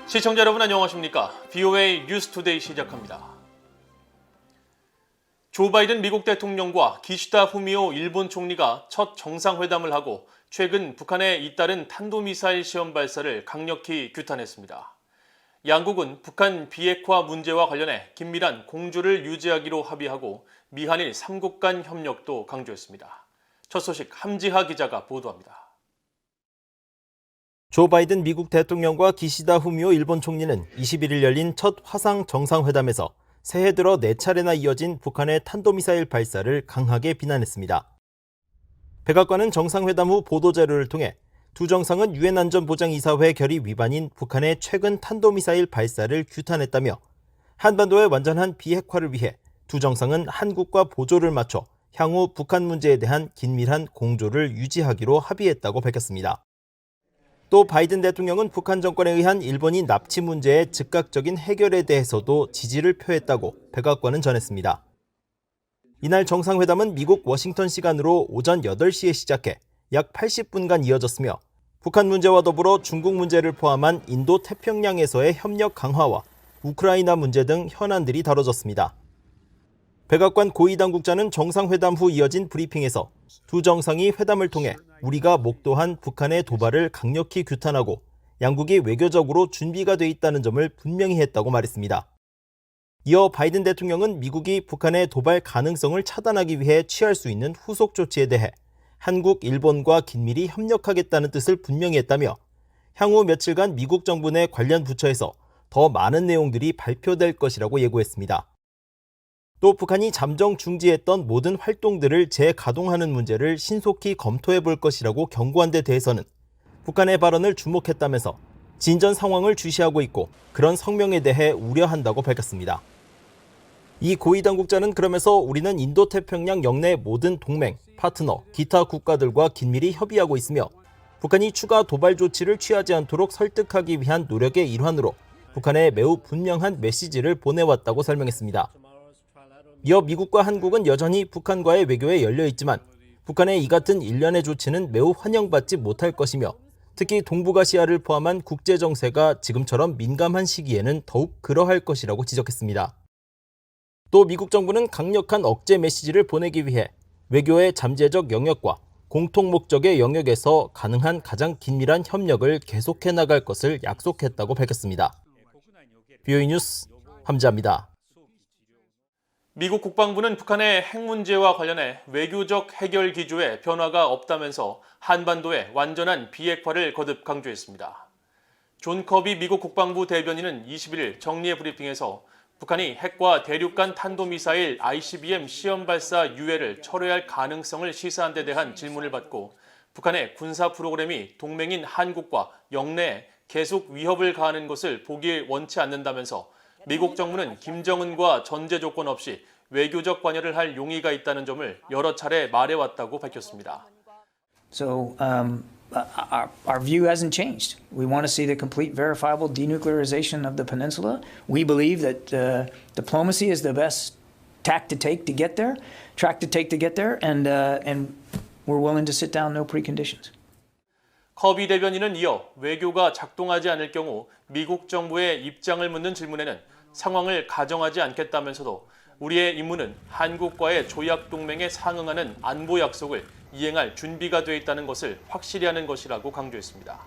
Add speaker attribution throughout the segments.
Speaker 1: 시청자 여러분 안녕하십니까? VOA 뉴스투데이 시작합니다. 조 바이든 미국 대통령과 기시다 후미오 일본 총리가 첫 정상회담을 하고 최근 북한에 잇따른 탄도미사일 시험 발사를 강력히 규탄했습니다. 양국은 북한 비핵화 문제와 관련해 긴밀한 공조를 유지하기로 합의하고 미한일 3국 간 협력도 강조했습니다. 첫 소식 함지하 기자가 보도합니다.
Speaker 2: 조 바이든 미국 대통령과 기시다 후미오 일본 총리는 21일 열린 첫 화상 정상회담에서 새해 들어 4차례나 이어진 북한의 탄도미사일 발사를 강하게 비난했습니다. 백악관은 정상회담 후 보도자료를 통해 두 정상은 유엔 안전보장이사회 결의 위반인 북한의 최근 탄도미사일 발사를 규탄했다며 한반도의 완전한 비핵화를 위해 두 정상은 한국과 보조를 맞춰 향후 북한 문제에 대한 긴밀한 공조를 유지하기로 합의했다고 밝혔습니다. 또 바이든 대통령은 북한 정권에 의한 일본이 납치 문제의 즉각적인 해결에 대해서도 지지를 표했다고 백악관은 전했습니다. 이날 정상회담은 미국 워싱턴 시간으로 오전 8시에 시작해 약 80분간 이어졌으며 북한 문제와 더불어 중국 문제를 포함한 인도 태평양에서의 협력 강화와 우크라이나 문제 등 현안들이 다뤄졌습니다. 백악관 고위당국자는 정상회담 후 이어진 브리핑에서 두 정상이 회담을 통해 우리가 목도한 북한의 도발을 강력히 규탄하고 양국이 외교적으로 준비가 돼 있다는 점을 분명히 했다고 말했습니다. 이어 바이든 대통령은 미국이 북한의 도발 가능성을 차단하기 위해 취할 수 있는 후속 조치에 대해 한국, 일본과 긴밀히 협력하겠다는 뜻을 분명히 했다며 향후 며칠간 미국 정부 내 관련 부처에서 더 많은 내용들이 발표될 것이라고 예고했습니다. 또 북한이 잠정 중지했던 모든 활동들을 재가동하는 문제를 신속히 검토해 볼 것이라고 경고한 데 대해서는 북한의 발언을 주목했다면서 진전 상황을 주시하고 있고 그런 성명에 대해 우려한다고 밝혔습니다. 이 고위 당국자는 그러면서 우리는 인도태평양 영내 모든 동맹, 파트너, 기타 국가들과 긴밀히 협의하고 있으며 북한이 추가 도발 조치를 취하지 않도록 설득하기 위한 노력의 일환으로 북한에 매우 분명한 메시지를 보내왔다고 설명했습니다. 이어 미국과 한국은 여전히 북한과의 외교에 열려있지만 북한의 이 같은 일련의 조치는 매우 환영받지 못할 것이며 특히 동북아시아를 포함한 국제정세가 지금처럼 민감한 시기에는 더욱 그러할 것이라고 지적했습니다. 또 미국 정부는 강력한 억제 메시지를 보내기 위해 외교의 잠재적 영역과 공통 목적의 영역에서 가능한 가장 긴밀한 협력을 계속해 나갈 것을 약속했다고 밝혔습니다. VOA 뉴스 함지하입니다.
Speaker 1: 미국 국방부는 북한의 핵 문제와 관련해 외교적 해결 기조에 변화가 없다면서 한반도의 완전한 비핵화를 거듭 강조했습니다. 존 커비 미국 국방부 대변인은 21일 정례 브리핑에서 북한이 핵과 대륙간 탄도미사일 ICBM 시험 발사 유예를 철회할 가능성을 시사한 데 대한 질문을 받고 북한의 군사 프로그램이 동맹인 한국과 영내에 계속 위협을 가하는 것을 보기 원치 않는다면서 미국 정부는 김정은과 전제 조건 없이 외교적 관여를 할 용의가 있다는 점을 여러 차례 말해왔다고 밝혔습니다.
Speaker 3: So our view hasn't changed. We want to see the complete verifiable denuclearization of the peninsula. We believe that diplomacy is the best track to take to get there, and we're willing to sit down, no preconditions.
Speaker 1: 커비 대변인은 이어 외교가 작동하지 않을 경우 미국 정부의 입장을 묻는 질문에는 상황을 가정하지 않겠다면서도 우리의 임무는 한국과의 조약 동맹에 상응하는 안보 약속을 이행할 준비가 돼 있다는 것을 확실히 하는 것이라고 강조했습니다.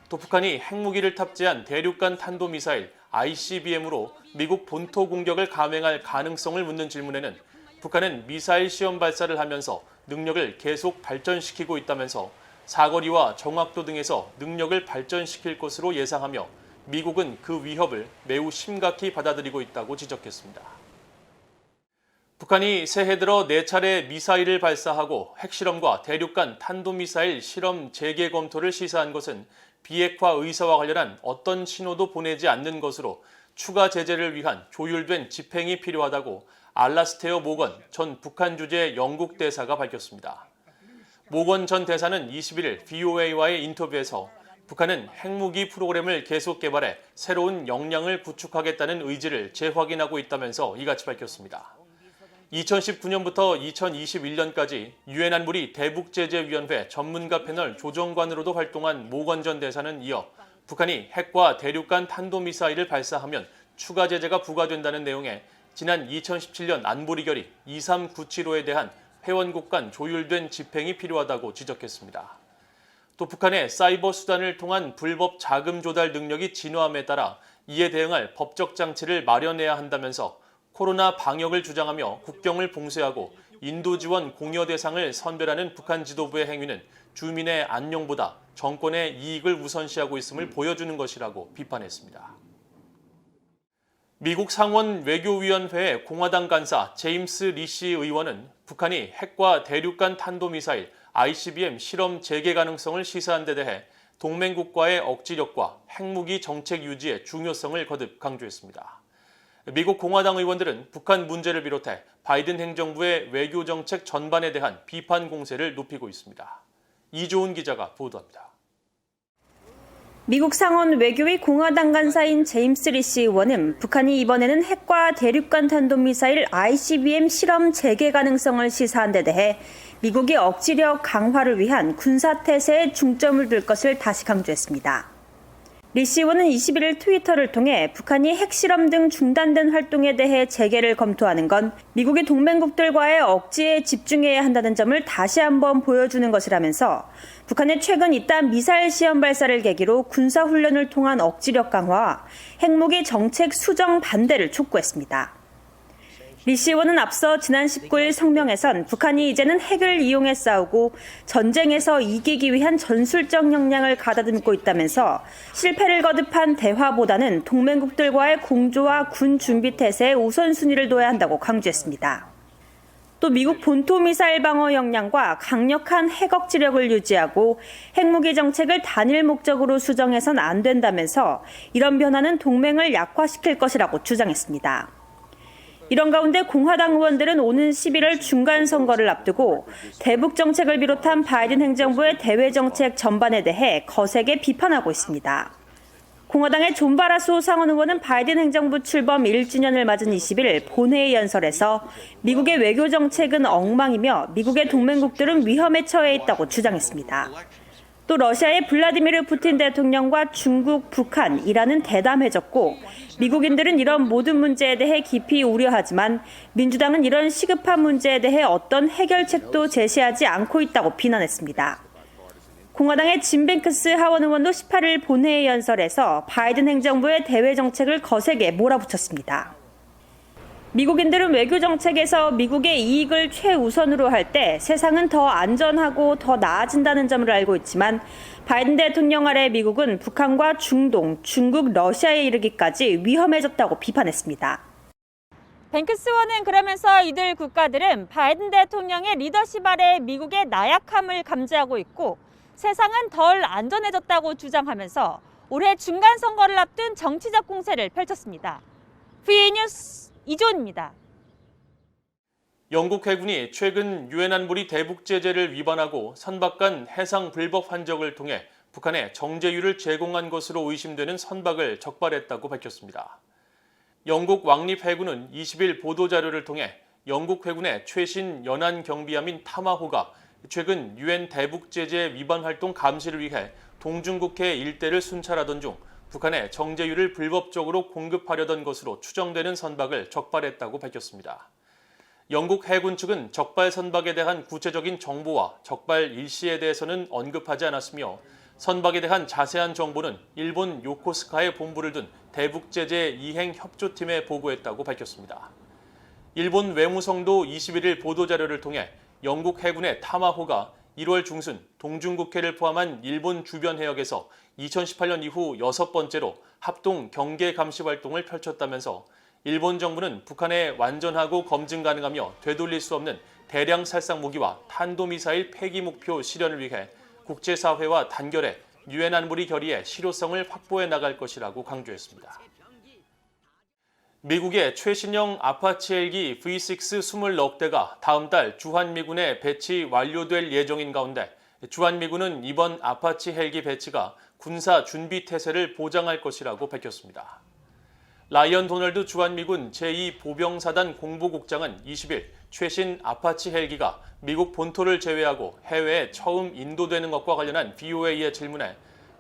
Speaker 1: 또 북한이 핵무기를 탑재한 대륙간 탄도미사일 ICBM으로 미국 본토 공격을 감행할 가능성을 묻는 질문에는 북한은 미사일 시험 발사를 하면서 능력을 계속 발전시키고 있다면서 사거리와 정확도 등에서 능력을 발전시킬 것으로 예상하며 미국은 그 위협을 매우 심각히 받아들이고 있다고 지적했습니다. 북한이 새해 들어 4차례 미사일을 발사하고 핵실험과 대륙간 탄도미사일 실험 재개 검토를 시사한 것은 비핵화 의사와 관련한 어떤 신호도 보내지 않는 것으로 추가 제재를 위한 조율된 집행이 필요하다고 알라스테어 모건 전 북한 주재 영국 대사가 밝혔습니다. 모건 전 대사는 21일 VOA와의 인터뷰에서 북한은 핵무기 프로그램을 계속 개발해 새로운 역량을 구축하겠다는 의지를 재확인하고 있다면서 이같이 밝혔습니다. 2019년부터 2021년까지 유엔 안보리 대북제재위원회 전문가 패널 조정관으로도 활동한 모건 전 대사는 이어 북한이 핵과 대륙간 탄도미사일을 발사하면 추가 제재가 부과된다는 내용의 지난 2017년 안보리 결의 23975에 대한 회원국 간 조율된 집행이 필요하다고 지적했습니다. 또 북한의 사이버 수단을 통한 불법 자금 조달 능력이 진화함에 따라 이에 대응할 법적 장치를 마련해야 한다면서 코로나 방역을 주장하며 국경을 봉쇄하고 인도 지원 공여 대상을 선별하는 북한 지도부의 행위는 주민의 안녕보다 정권의 이익을 우선시하고 있음을 보여주는 것이라고 비판했습니다. 미국 상원 외교위원회의 공화당 간사 제임스 리시 의원은 북한이 핵과 대륙간 탄도미사일 ICBM 실험 재개 가능성을 시사한 데 대해 동맹국과의 억지력과 핵무기 정책 유지의 중요성을 거듭 강조했습니다. 미국 공화당 의원들은 북한 문제를 비롯해 바이든 행정부의 외교 정책 전반에 대한 비판 공세를 높이고 있습니다. 이조은 기자가 보도합니다.
Speaker 4: 미국 상원 외교위 공화당 간사인 제임스 리시 의원은 북한이 이번에는 핵과 대륙간 탄도미사일 ICBM 실험 재개 가능성을 시사한 데 대해 미국이 억지력 강화를 위한 군사태세에 중점을 둘 것을 다시 강조했습니다. 리시 의원은 21일 트위터를 통해 북한이 핵실험 등 중단된 활동에 대해 재개를 검토하는 건 미국의 동맹국들과의 억지에 집중해야 한다는 점을 다시 한번 보여주는 것이라면서 북한의 최근 이딴 미사일 시험 발사를 계기로 군사훈련을 통한 억지력 강화와 핵무기 정책 수정 반대를 촉구했습니다. 리시 의원은 앞서 지난 19일 성명에선 북한이 이제는 핵을 이용해 싸우고 전쟁에서 이기기 위한 전술적 역량을 가다듬고 있다면서 실패를 거듭한 대화보다는 동맹국들과의 공조와 군 준비 태세에 우선순위를 둬야 한다고 강조했습니다. 또 미국 본토 미사일 방어 역량과 강력한 핵 억지력을 유지하고 핵무기 정책을 단일 목적으로 수정해선 안 된다면서 이런 변화는 동맹을 약화시킬 것이라고 주장했습니다. 이런 가운데 공화당 의원들은 오는 11월 중간 선거를 앞두고 대북 정책을 비롯한 바이든 행정부의 대외 정책 전반에 대해 거세게 비판하고 있습니다. 공화당의 존 바라소 상원 의원은 바이든 행정부 출범 1주년을 맞은 20일 본회의 연설에서 미국의 외교 정책은 엉망이며 미국의 동맹국들은 위험에 처해 있다고 주장했습니다. 또 러시아의 블라디미르 푸틴 대통령과 중국, 북한, 이란은 대담해졌고 미국인들은 이런 모든 문제에 대해 깊이 우려하지만 민주당은 이런 시급한 문제에 대해 어떤 해결책도 제시하지 않고 있다고 비난했습니다. 공화당의 짐 뱅크스 하원 의원도 18일 본회의 연설에서 바이든 행정부의 대외 정책을 거세게 몰아붙였습니다. 미국인들은 외교 정책에서 미국의 이익을 최우선으로 할 때 세상은 더 안전하고 더 나아진다는 점을 알고 있지만 바이든 대통령 아래 미국은 북한과 중동, 중국, 러시아에 이르기까지 위험해졌다고 비판했습니다.
Speaker 5: 뱅크스 의원은 그러면서 이들 국가들은 바이든 대통령의 리더십 아래 미국의 나약함을 감지하고 있고 세상은 덜 안전해졌다고 주장하면서 올해 중간 선거를 앞둔 정치적 공세를 펼쳤습니다. VA 뉴스 이조은입니다.
Speaker 1: 영국 해군이 최근 유엔 안보리 대북 제재를 위반하고 선박간 해상 불법 환적을 통해 북한에 정제유를 제공한 것으로 의심되는 선박을 적발했다고 밝혔습니다. 영국 왕립 해군은 20일 보도자료를 통해 영국 해군의 최신 연안 경비함인 타마호가 최근 유엔 대북 제재 위반 활동 감시를 위해 동중국해 일대를 순찰하던 중 북한에 정제유를 불법적으로 공급하려던 것으로 추정되는 선박을 적발했다고 밝혔습니다. 영국 해군 측은 적발 선박에 대한 구체적인 정보와 적발 일시에 대해서는 언급하지 않았으며 선박에 대한 자세한 정보는 일본 요코스카에 본부를 둔 대북제재 이행 협조팀에 보고했다고 밝혔습니다. 일본 외무성도 21일 보도자료를 통해 영국 해군의 타마호가 1월 중순 동중국해를 포함한 일본 주변 해역에서 2018년 이후 6번째로 합동 경계 감시 활동을 펼쳤다면서 일본 정부는 북한의 완전하고 검증 가능하며 되돌릴 수 없는 대량 살상 무기와 탄도미사일 폐기 목표 실현을 위해 국제사회와 단결해 유엔 안보리 결의의 실효성을 확보해 나갈 것이라고 강조했습니다. 미국의 최신형 아파치 헬기 V6 20억 대가 다음 달 주한미군에 배치 완료될 예정인 가운데 주한미군은 이번 아파치 헬기 배치가 군사 준비 태세를 보장할 것이라고 밝혔습니다. 라이언 도널드 주한미군 제2보병사단 공보국장은 20일 최신 아파치 헬기가 미국 본토를 제외하고 해외에 처음 인도되는 것과 관련한 VOA의 질문에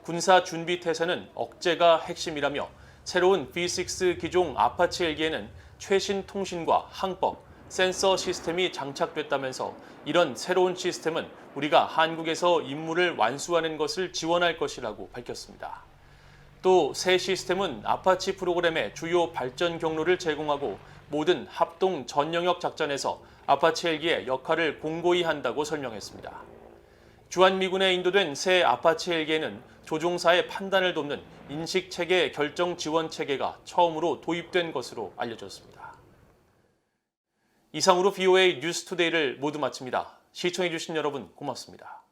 Speaker 1: 군사 준비 태세는 억제가 핵심이라며 새로운 B6 기종 아파치 헬기에는 최신 통신과 항법, 센서 시스템이 장착됐다면서 이런 새로운 시스템은 우리가 한국에서 임무를 완수하는 것을 지원할 것이라고 밝혔습니다. 또 새 시스템은 아파치 프로그램의 주요 발전 경로를 제공하고 모든 합동 전영역 작전에서 아파치 헬기의 역할을 공고히 한다고 설명했습니다. 주한미군에 인도된 새 아파치 헬기에는 조종사의 판단을 돕는 인식체계 결정 지원 체계가 처음으로 도입된 것으로 알려졌습니다. 이상으로 VOA 뉴스투데이를 모두 마칩니다. 시청해주신 여러분 고맙습니다.